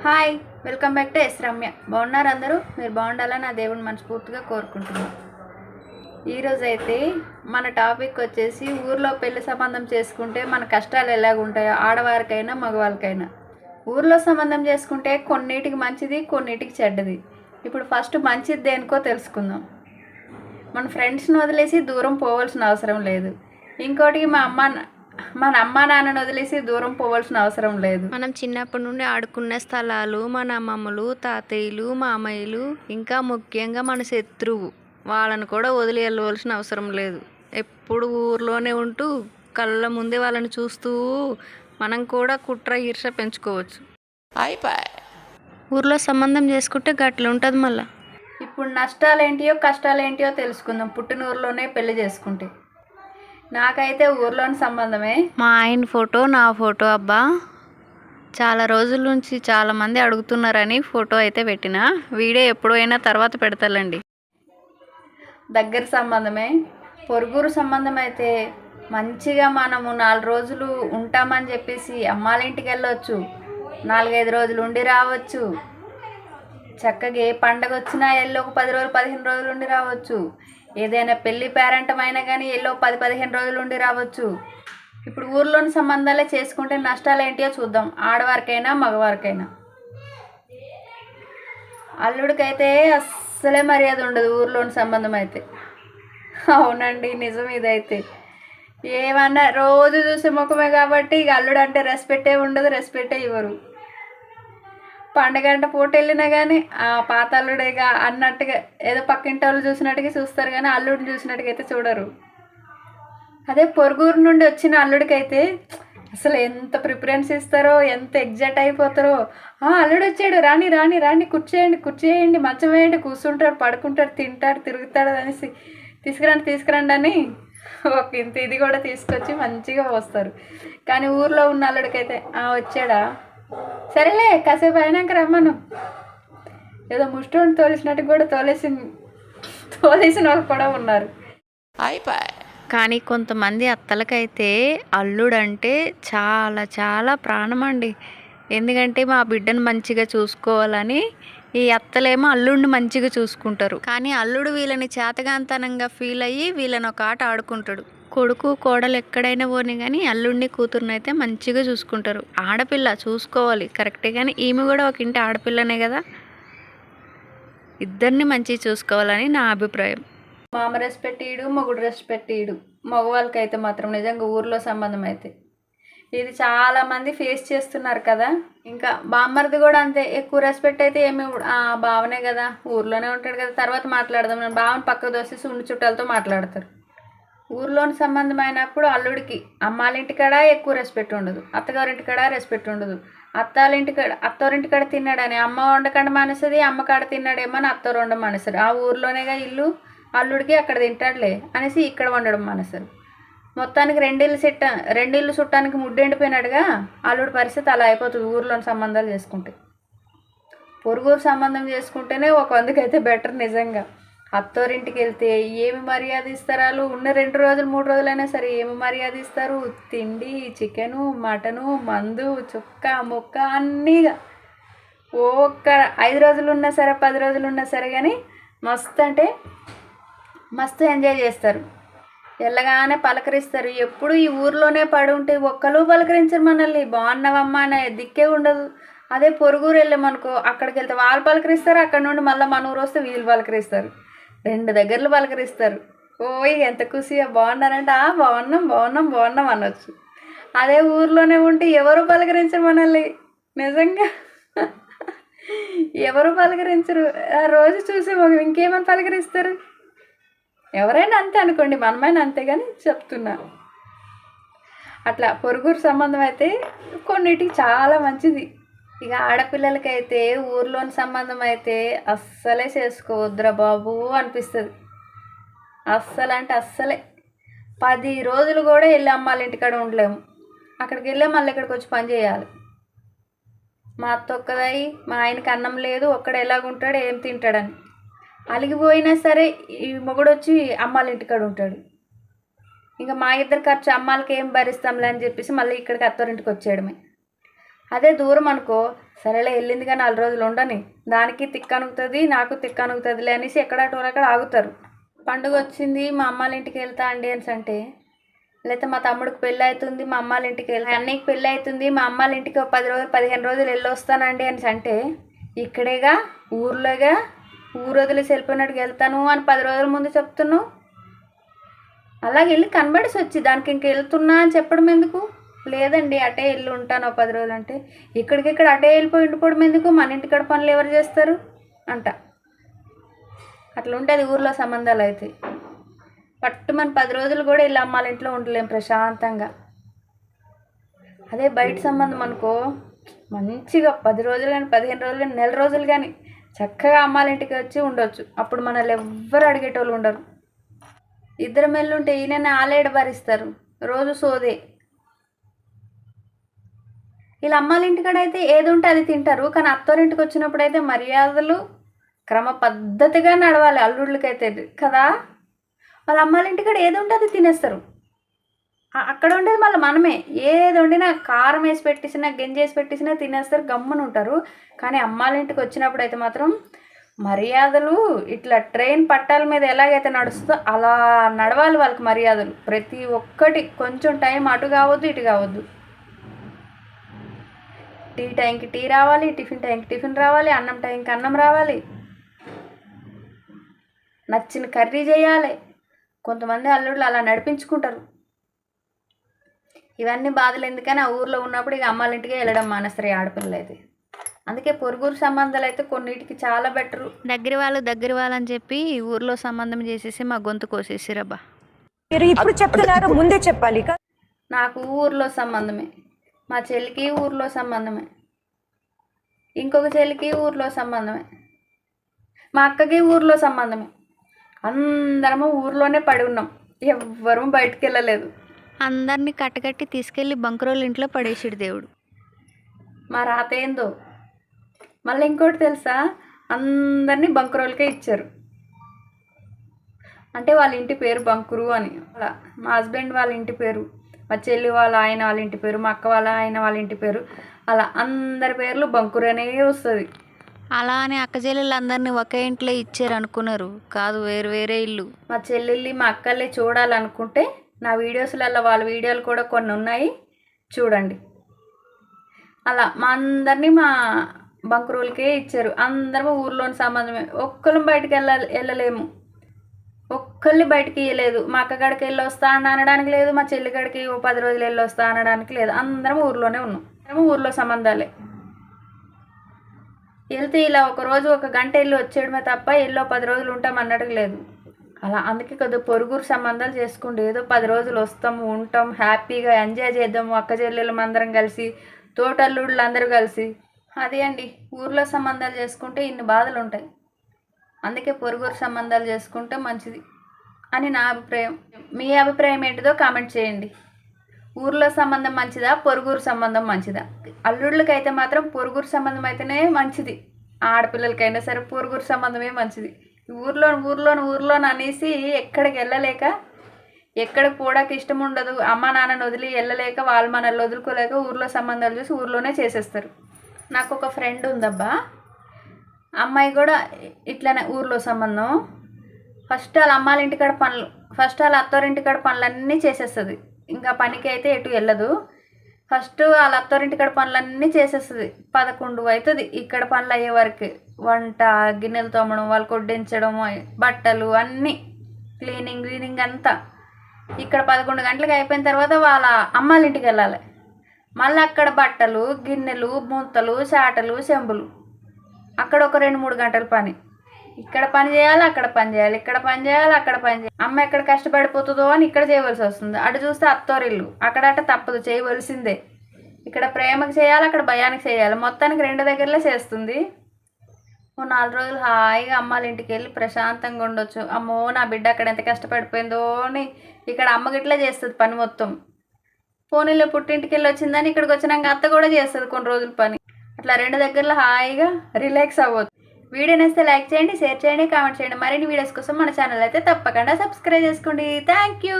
Hi, welcome back to S Ramya. బాగున్నారు అందరూ? మీరు బాగుండాలని నా దేవుని మనస్ఫూర్తిగా కోరుకుంటున్నాను. ఈరోజు అయితే మన టాపిక్ వచ్చేసి ఊర్లో పెళ్లి సంబంధం చేసుకుంటే మన కష్టాలు ఎలాగుంటాయో ఆడవారికైనా మగవాళ్ళకైనా. ఊర్లో సంబంధం చేసుకుంటే కొన్నిటికి మంచిది, కొన్నిటికి చెడ్డది. ఇప్పుడు ఫస్ట్ మంచిది దేనికో తెలుసుకుందాం. మన ఫ్రెండ్స్ని వదిలేసి దూరం పోవాల్సిన అవసరం లేదు. ఇంకోటి మన అమ్మ నాన్నని వదిలేసి దూరం పోవాల్సిన అవసరం లేదు. మనం చిన్నప్పటి నుండి ఆడుకునే స్థలాలు, మన అమ్మమ్మలు, తాతయ్యలు, మామయ్యలు, ఇంకా ముఖ్యంగా మన శత్రువు వాళ్ళని కూడా వదిలి వెళ్ళవలసిన అవసరం లేదు. ఎప్పుడు ఊర్లోనే ఉంటూ కళ్ళ ముందే వాళ్ళని చూస్తూ మనం కూడా కుట్ర ఈర్ష పెంచుకోవచ్చు. ఊర్లో సంబంధం చేసుకుంటే గట్ల ఉంటుంది మళ్ళా. ఇప్పుడు నష్టాలేంటియో కష్టాలేంటియో తెలుసుకుందాం. పుట్టిన ఊర్లోనే పెళ్లి చేసుకుంటే నాకైతే ఊర్లోని సంబంధమే. మా ఆయన ఫోటో, నా ఫోటో అబ్బా చాలా రోజుల నుంచి చాలామంది అడుగుతున్నారని ఫోటో అయితే పెట్టిన. వీడియో ఎప్పుడైనా తర్వాత పెడతాలండి. దగ్గర సంబంధమే. పొరుగురు సంబంధం అయితే మంచిగా మనము 4 రోజులు ఉంటామని చెప్పేసి అమ్మాళ్ళ ఇంటికి వెళ్ళొచ్చు, 4-5 రోజులు ఉండి రావచ్చు. చక్కగా ఏ పండగ వచ్చినా ఎల్లో ఒక 10 రోజులు 15 రోజులు ఉండి రావచ్చు. ఏదైనా పెళ్లి పేరెంటం అయినా కానీ ఎల్లో 10-15 రోజులు ఉండి రావచ్చు. ఇప్పుడు ఊర్లోని సంబంధాలే చేసుకుంటే నష్టాలు ఏంటియో చూద్దాం, ఆడవారికైనా మగవారికైనా. అల్లుడికైతే అస్సలే మర్యాద ఉండదు ఊర్లోని సంబంధం అయితే. అవునండి, నిజం ఇదైతే. ఏమన్నా రోజు చూసే ముఖమే కాబట్టి ఇక అల్లుడు అంటే రెస్పెక్టే ఉండదు, రెస్పెక్టే ఇవ్వరు. పండగంట పూట వెళ్ళినా కానీ ఆ పాత అల్లుడేగా అన్నట్టుగా ఏదో పక్కింటి వాళ్ళు చూసినట్టుగా చూస్తారు కానీ అల్లుడిని చూసినట్టుగా అయితే చూడరు. అదే పొరుగురు నుండి వచ్చిన అల్లుడికైతే అసలు ఎంత ప్రిఫరెన్స్ ఇస్తారో, ఎంత ఎగ్జైట్ అయిపోతారో. అల్లుడు వచ్చాడు, రాని రాని రాని, కూర్చేయండి, మంచం వేయండి, కూర్చుంటాడు, పడుకుంటాడు, తింటాడు, తిరుగుతాడు అనేసి తీసుకురండి అని ఒక ఇంత ఇది కూడా తీసుకొచ్చి మంచిగా వస్తారు. కానీ ఊర్లో ఉన్న అల్లుడికైతే వచ్చాడా, సరేలే కాసేపు అయినాక రమ్మను, ఏదో ముష్టోని తోలేసినట్టు కూడా తోలేసిన వాళ్ళు కూడా ఉన్నారు. కానీ కొంతమంది అత్తలకైతే అల్లుడంటే చాలా చాలా ప్రాణం అండి. ఎందుకంటే మా బిడ్డను మంచిగా చూసుకోవాలని ఈ అత్తలేమో అల్లుడిని మంచిగా చూసుకుంటారు. కానీ అల్లుడు వీళ్ళని చేతగాంతనంగా ఫీల్ అయ్యి వీళ్ళని ఒక ఆట ఆడుకుంటాడు. కొడుకు కోడలు ఎక్కడైనా పోనీ కానీ అల్లుడిని కూతురుని అయితే మంచిగా చూసుకుంటారు. ఆడపిల్ల చూసుకోవాలి కరెక్టే, కానీ ఈమె కూడా ఒక ఇంటి ఆడపిల్లనే కదా, ఇద్దరిని మంచిగా చూసుకోవాలని నా అభిప్రాయం. మామ రెస్పెక్ట్ ఇయ్యడు, మొగుడు రెస్పెక్ట్ ఇయ్యడు. మగవాళ్ళకైతే మాత్రం నిజంగా ఊర్లో సంబంధం అయితే ఇది చాలామంది ఫేస్ చేస్తున్నారు కదా. ఇంకా బామ్మర్ది కూడా అంతే, ఎక్కువ రెస్పెక్ట్ అయితే ఏమి బావనే కదా, ఊర్లోనే ఉంటాడు కదా, తర్వాత మాట్లాడదాం, నేను బావని పక్కకు దోసేసి ఉండి చుట్టాలతో మాట్లాడతారు. ఊర్లోని సంబంధం అయినప్పుడు అల్లుడికి అమ్మాళ్ళింటికాడ ఎక్కువ రెస్పెక్ట్ ఉండదు, అత్తగారింటికాడ రెస్పెక్ట్ ఉండదు. అత్తోరింటికాడ తిన్నాడని అమ్మ వండకండ మానేస్తుంది, అమ్మ కాడ తిన్నాడేమో అని అత్తోరు వండ మానేస్తారు. ఆ ఊర్లోనేగా ఇల్లు, అల్లుడికి అక్కడ తింటాడులే అనేసి ఇక్కడ వండడం మానేస్తారు. మొత్తానికి రెండిల్లు చుట్టానికి ముడ్డెండిపోయినాడుగా అల్లుడి పరిస్థితి అలా అయిపోతుంది ఊర్లోని సంబంధాలు చేసుకుంటే. పొరుగురు సంబంధం చేసుకుంటేనే ఒక వందుకైతే బెటర్ నిజంగా. అత్తోరింటికి వెళ్తే ఏమి మర్యాద ఇస్తారు వాళ్ళు, ఉన్న 2 రోజులు 3 రోజులైనా సరే ఏమి మర్యాద ఇస్తారు. తిండి, చికెను, మటను, మందు, చుక్క ముక్క అన్నీగా. ఒక్క 5 రోజులు ఉన్నా సరే 10 రోజులు ఉన్నా సరే కానీ మస్తు అంటే మస్తు ఎంజాయ్ చేస్తారు. వెళ్ళగానే పలకరిస్తారు. ఎప్పుడు ఈ ఊర్లోనే పడి ఉంటే ఒక్కరు పలకరించరు మనల్ని, బాగున్నావమ్మా అనే దిక్కే ఉండదు. అదే పొరుగురు వెళ్ళామనుకో, అక్కడికి వెళ్తే వాళ్ళు పలకరిస్తారు, అక్కడ నుండి మళ్ళీ మన ఊరు వస్తే వీళ్ళు పలకరిస్తారు, 2 దగ్గరలు పలకరిస్తారు. ఓయ్ ఎంత ఖుషిగా బాగున్నారంటే బాగున్నాం బాగున్నాం బాగున్నాం అనొచ్చు. అదే ఊర్లోనే ఉంటే ఎవరు పలకరించరు మనల్ని, నిజంగా ఎవరు పలకరించరు. ఆ రోజు చూసి ఇంకేమని పలకరిస్తారు. ఎవరైనా అంతే అనుకోండి, మనమైనా అంతే, కానీ చెప్తున్నా. అట్లా పొరుగురు సంబంధం అయితే కొన్నిటికి చాలా మంచిది. ఇక ఆడపిల్లలకైతే ఊర్లోని సంబంధం అయితే అస్సలే చేసుకోవద్దురా బాబు అనిపిస్తుంది. అస్సలు అంటే అస్సలే 10 రోజులు కూడా వెళ్ళి అమ్మాళ్ళ ఇంటికాడ ఉండలేము. అక్కడికి వెళ్ళే మళ్ళీ ఇక్కడికి వచ్చి పని చేయాలి. మా అత్త ఒక్కదాయి, మా ఆయనకి అన్నం లేదు, ఒక్కడ ఎలాగుంటాడు, ఏం తింటాడని అలిగిపోయినా సరే ఈ మొగుడు వచ్చి అమ్మాళ్ళ ఇంటికాడ ఉంటాడు. ఇంకా మా ఇద్దరు ఖర్చు అమ్మాలకి ఏం భరిస్తాంలే అని చెప్పేసి మళ్ళీ ఇక్కడికి అత్తోరింటికి వచ్చేయడమే. అదే దూరం అనుకో, సరేలే వెళ్ళిందిగా 4 రోజులు ఉండని, దానికి తిక్కనుగుతుంది నాకు తిక్కనుగుతుందిలే అనేసి ఎక్కడక్కడ ఆగుతారు. పండుగ వచ్చింది మా అమ్మాళ్ళ ఇంటికి వెళ్తా అండి అని అంటే, లేకపోతే మా తమ్ముడికి పెళ్ళి అవుతుంది మా అమ్మాళ్ళ ఇంటికి వెళ్తా, అన్నయ్యకి పెళ్ళి అవుతుంది మా అమ్మాళ్ళ ఇంటికి 10 రోజులు 15 రోజులు వెళ్ళొస్తానండి అని అంటే, ఇక్కడేగా ఊర్లోగా ఊరు వదిలేసి వెళ్ళిపోయినట్టుగా వెళ్తాను అని 10 రోజుల ముందు చెప్తున్నావు. అలాగే వెళ్ళి కనబడేసి వచ్చి దానికి ఇంక వెళ్తున్నా అని చెప్పడం ఎందుకు? లేదండి అటే వెళ్ళి ఉంటాను 10 రోజులు అంటే, ఇక్కడికిక్కడ అటే వెళ్ళిపోయి ఉండిపోవడం ఎందుకు? మన ఇంటికాడ పనులు ఎవరు చేస్తారు అంట. అట్లా ఉంటుంది ఊర్లో సంబంధాలు అయితే. పట్టుమని 10 రోజులు కూడా వెళ్ళి అమ్మాళ్ళ ఇంట్లో ఉండలేం ప్రశాంతంగా. అదే బయట సంబంధం అనుకో, మంచిగా 10 రోజులు కానీ 15 రోజులు కానీ నెల రోజులు కానీ చక్కగా అమ్మాళ్ళ ఇంటికి వచ్చి ఉండొచ్చు. అప్పుడు మనల్ని ఎవ్వరు అడిగేటోళ్ళు ఉండరు. ఇద్దరు మెల్లుంటే ఈయన ఆలేడ భరిస్తారు, రోజు సోదే. వీళ్ళ అమ్మాళ్ళ ఇంటికాడ అయితే ఏది ఉంటే అది తింటారు, కానీ అత్తోరింటికి వచ్చినప్పుడు అయితే మర్యాదలు క్రమ పద్ధతిగా నడవాలి అల్లుళ్ళకైతే కదా. వాళ్ళ అమ్మాళ్ళ ఇంటికాడ ఏది ఉంటే అది తినేస్తారు. అక్కడ ఉండేది మళ్ళీ మనమే, ఏది వండినా కారం వేసి పెట్టేసినా గంజి వేసి పెట్టేసినా తినేస్తారు, గమ్మున ఉంటారు. కానీ అమ్మాళ్ళ ఇంటికి వచ్చినప్పుడు అయితే మాత్రం మర్యాదలు ఇట్లా ట్రైన్ పట్టాల మీద ఎలాగైతే నడుస్తుందో అలా నడవాలి వాళ్ళకి మర్యాదలు. ప్రతి ఒక్కటి కొంచెం టైం అటు కావద్దు ఇటు కావద్దు. టీ టైంకి టీ రావాలి, టిఫిన్ టైంకి టిఫిన్ రావాలి, అన్నం టైంకి అన్నం రావాలి, నచ్చిన కర్రీ చేయాలి. కొంతమంది అల్లుళ్ళు అలా నడిపించుకుంటారు. ఇవన్నీ బాధలు ఎందుకని ఆ ఊర్లో ఉన్నప్పుడు ఇక అమ్మాళ్ళ ఇంటికి వెళ్ళడం మానేస్తారు ఆడపిల్లలు అయితే. అందుకే పొరుగురు సంబంధాలు అయితే కొన్నిటికి చాలా బెటరు. దగ్గర వాళ్ళు అని చెప్పి ఊర్లో సంబంధం చేసేసి మా గొంతు కోసేసిరబ్బా. మీరు ఇప్పుడు చెప్తున్నారు, ముందే చెప్పాలి. నాకు ఊర్లో సంబంధమే, మా చెల్లికి ఊర్లో సంబంధమే, ఇంకొక చెల్లికి ఊర్లో సంబంధమే, మా అక్కకి ఊర్లో సంబంధమే. అందరము ఊర్లోనే పడి ఉన్నాం, ఎవ్వరూ బయటికి వెళ్ళలేదు. అందరినీ కట్టకట్టి తీసుకెళ్ళి బంకురోళ్ళ ఇంట్లో పడేసిడు దేవుడు. మా రాత ఏందో. మళ్ళీ ఇంకోటి తెలుసా, అందరినీ బంకురోళ్ళకే ఇచ్చారు. అంటే వాళ్ళ ఇంటి పేరు బంకురు అని. అలా మా హస్బెండ్ వాళ్ళ ఇంటి పేరు, మా చెల్లి వాళ్ళ ఆయన వాళ్ళ ఇంటి పేరు, మా అక్క వాళ్ళ ఆయన వాళ్ళ ఇంటి పేరు, అలా అందరి పేర్లు బంకురు అనే వస్తుంది. అలా అని అక్క చెల్లెళ్ళందరినీ ఒకే ఇంట్లో ఇచ్చారు అనుకున్నారు, కాదు వేరు వేరే ఇల్లు. మా చెల్లెళ్ళి మా అక్కల్ని చూడాలనుకుంటే నా వీడియోస్లలో వాళ్ళ వీడియోలు కూడా కొన్ని ఉన్నాయి, చూడండి. అలా మా అందరినీ మా బంకురులకే ఇచ్చారు. అందరము ఊర్లోని సంబంధమే, ఒక్కళ్ళం బయటికి వెళ్ళలేము, ఒక్కళ్ళని బయటికి ఇవ్వలేదు. మా అక్క గడికి వెళ్ళి వస్తా అనడానికి లేదు, మా చెల్లి గడికి 10 రోజులు వెళ్ళి వస్తా అనడానికి లేదు. అందరం ఊర్లోనే ఉన్నాం, అందరము ఊర్లో సంబంధాలే. వెళ్తే ఇలా ఒకరోజు 1 గంట వెళ్ళి వచ్చేయడమే తప్ప ఎల్లో 10 రోజులు ఉంటాం అన్నట్టుగా లేదు. అలా అందుకే కొద్దిగా పొరుగురు సంబంధాలు చేసుకోండి. ఏదో 10 రోజులు వస్తాము, ఉంటాం, హ్యాపీగా ఎంజాయ్ చేద్దాము, అక్క చెల్లెలు అందరం కలిసి, తోటల్లుళ్ళు అందరూ కలిసి. అదే అండి, ఊర్లో సంబంధాలు చేసుకుంటే ఇన్ని బాధలు ఉంటాయి. అందుకే పొరుగురు సంబంధాలు చేసుకుంటే మంచిది అని నా అభిప్రాయం. మీ అభిప్రాయం ఏంటిదో కామెంట్ చేయండి. ఊర్లో సంబంధం మంచిదా, పొరుగురు సంబంధం మంచిదా? అల్లుళ్ళకైతే మాత్రం పొరుగురు సంబంధం అయితేనే మంచిది, ఆడపిల్లలకైనా సరే పొరుగురు సంబంధమే మంచిది. ఊర్లోని అనేసి ఎక్కడికి వెళ్ళలేక, ఎక్కడికి పోవడానికి ఇష్టం ఉండదు, అమ్మ నాన్నని వదిలి వెళ్ళలేక, వాళ్ళు మనల్ని వదులుకోలేక ఊర్లో సంబంధాలు చూసి ఊర్లోనే చేసేస్తారు. నాకు ఒక ఫ్రెండ్ ఉందబ్బా, అమ్మాయి కూడా ఇట్లనే ఊర్లో సంబంధం. ఫస్ట్ వాళ్ళ అమ్మాళ్ళ ఇంటికాడ పనులు, ఫస్ట్ వాళ్ళ అత్తోరింటికాడ పనులన్నీ చేసేస్తుంది. ఇంకా పనికి అయితే ఎటు వెళ్ళదు. ఫస్ట్ వాళ్ళ అత్తోరింటికాడ పనులన్నీ చేసేస్తుంది. 11 అవుతుంది ఇక్కడ పనులు అయ్యే వరకు. వంట, గిన్నెలు తోమడం, వాళ్ళు కొడ్డించడం, బట్టలు అన్నీ క్లీనింగ్ అంతా. ఇక్కడ 11 గంటలకు అయిపోయిన తర్వాత వాళ్ళ అమ్మాళ్ళ ఇంటికి వెళ్ళాలి. మళ్ళీ అక్కడ బట్టలు, గిన్నెలు, మూతలు, చాటలు, చెంబులు, అక్కడ ఒక 2-3 గంటల పని. ఇక్కడ పని చేయాలి, అక్కడ పని చేయాలి, ఇక్కడ పని చేయాలి, అక్కడ పని చేయాలి. అమ్మ ఎక్కడ కష్టపడిపోతుందో అని ఇక్కడ చేయవలసి వస్తుంది. అటు చూస్తే అత్తోరిల్లు, అక్కడట తప్పదు, చేయవలసిందే. ఇక్కడ ప్రేమకు చేయాలి, అక్కడ భయానికి చేయాలి, మొత్తానికి 2 దగ్గరలో చేస్తుంది. 4 రోజులు హాయిగా అమ్మాళ్ళ ఇంటికి వెళ్ళి ప్రశాంతంగా ఉండొచ్చు. అమ్మో నా బిడ్డ అక్కడ ఎంత కష్టపడిపోయిందో అని. ఇక్కడ అమ్మకి ఇట్లా చేస్తుంది పని మొత్తం. పోనీలో పుట్టింటికి వెళ్ళి వచ్చిందని ఇక్కడికి వచ్చినాక అత్త కూడా చేస్తుంది కొన్ని రోజులు పని. అట్లా 2 దగ్గరలో హాయిగా రిలాక్స్ అవ్వచ్చు. వీడియో నచ్చితే లైక్ చేయండి, షేర్ చేయండి, కామెంట్ చేయండి. మరిన్ని వీడియోస్ కోసం మన ఛానల్ అయితే తప్పకుండా సబ్స్క్రైబ్ చేసుకోండి. Thank you.